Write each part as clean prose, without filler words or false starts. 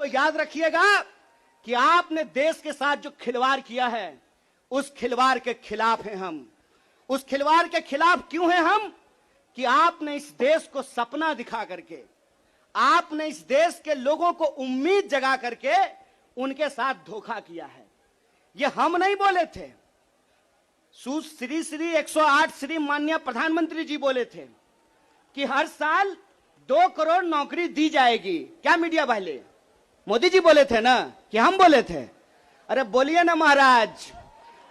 याद रखिएगा कि आपने देश के साथ जो खिलवाड़ किया है, उस खिलवाड़ के खिलाफ हैं हम। उस खिलवाड़ के खिलाफ क्यों हैं हम? कि आपने इस देश को सपना दिखा करके, आपने इस देश के लोगों को उम्मीद जगा करके उनके साथ धोखा किया है। ये हम नहीं बोले थे, श्री 108 श्री माननीय प्रधानमंत्री जी बोले थे कि हर साल 2 करोड़ नौकरी दी जाएगी। क्या मीडिया वाले? मोदी जी बोले थे ना कि हम बोले थे? अरे बोलिए ना महाराज,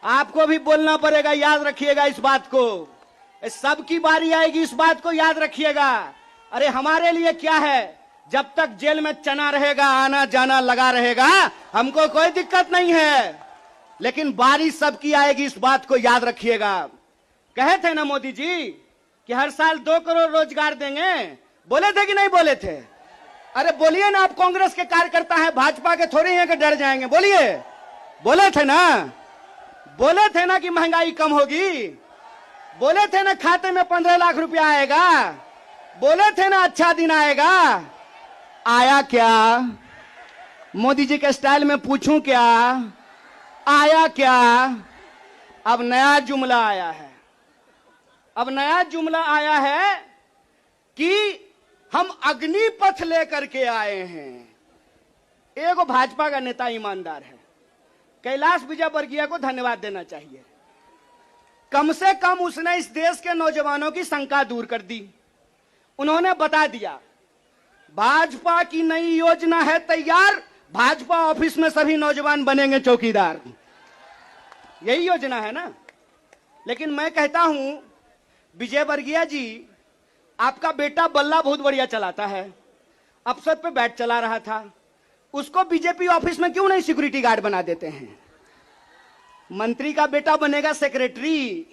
आपको भी बोलना पड़ेगा, याद रखिएगा इस बात को। सबकी बारी आएगी, इस बात को याद रखिएगा। अरे हमारे लिए क्या है, जब तक जेल में चना रहेगा, आना जाना लगा रहेगा, हमको कोई दिक्कत नहीं है, लेकिन बारी सबकी आएगी, इस बात को याद रखिएगा। कहे थे ना मोदी जी कि हर साल 2 करोड़ रोजगार देंगे, बोले थे कि नहीं बोले थे? अरे बोलिए ना, आप कांग्रेस के कार्यकर्ता हैं, भाजपा के थोड़ी हैं कि डर जाएंगे? बोलिए, बोले थे ना? बोले थे ना कि महंगाई कम होगी? बोले थे ना खाते में 15 लाख रुपया आएगा? बोले थे ना अच्छा दिन आएगा? आया क्या? मोदी जी के स्टाइल में पूछूं क्या, आया क्या? अब नया जुमला आया है। अब नया जुमला आया है कि हम अग्निपथ लेकर के आए हैं। एक भाजपा का नेता ईमानदार है, कैलाश विजयवर्गीय को धन्यवाद देना चाहिए। कम से कम उसने इस देश के नौजवानों की शंका दूर कर दी। उन्होंने बता दिया भाजपा की नई योजना है तैयार, भाजपा ऑफिस में सभी नौजवान बनेंगे चौकीदार। यही योजना है ना। लेकिन मैं कहता हूं विजयवर्गीय जी, आपका बेटा बल्ला बहुत बढ़िया चलाता है, अफसर पे बैठ चला रहा था, उसको बीजेपी ऑफिस में क्यों नहीं सिक्योरिटी गार्ड बना देते हैं? मंत्री का बेटा बनेगा सेक्रेटरी,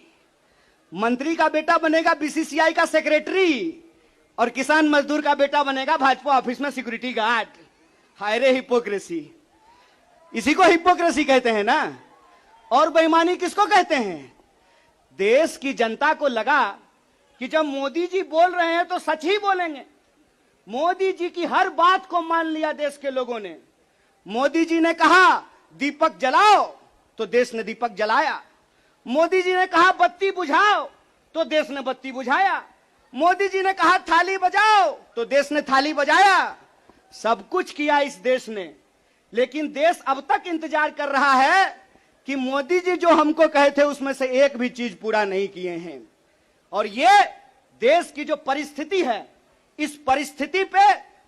मंत्री का बेटा बनेगा बीसीसीआई का सेक्रेटरी, और किसान मजदूर का बेटा बनेगा भाजपा ऑफिस में सिक्योरिटी गार्ड। हाय रे हिपोक्रेसी, इसी को हिपोक्रेसी कहते हैं ना। और बेईमानी किसको कहते हैं? देश की जनता को लगा कि जब मोदी जी बोल रहे हैं तो सच ही बोलेंगे। मोदी जी की हर बात को मान लिया देश के लोगों ने। मोदी जी ने कहा दीपक जलाओ, तो देश ने दीपक जलाया। मोदी जी ने कहा बत्ती बुझाओ, तो देश ने बत्ती बुझाया। मोदी जी ने कहा थाली बजाओ, तो देश ने थाली बजाया। सब कुछ किया इस देश ने, लेकिन देश अब तक इंतजार कर रहा है कि मोदी जी जो हमको कहे थे उसमें से एक भी चीज पूरा नहीं किए हैं। और ये देश की जो परिस्थिति है, इस परिस्थिति पे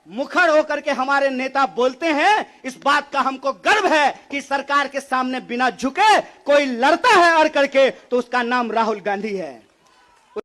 मुखर होकर के हमारे नेता बोलते हैं। इस बात का हमको गर्व है कि सरकार के सामने बिना झुके कोई लड़ता है अड़ करके, तो उसका नाम राहुल गांधी है।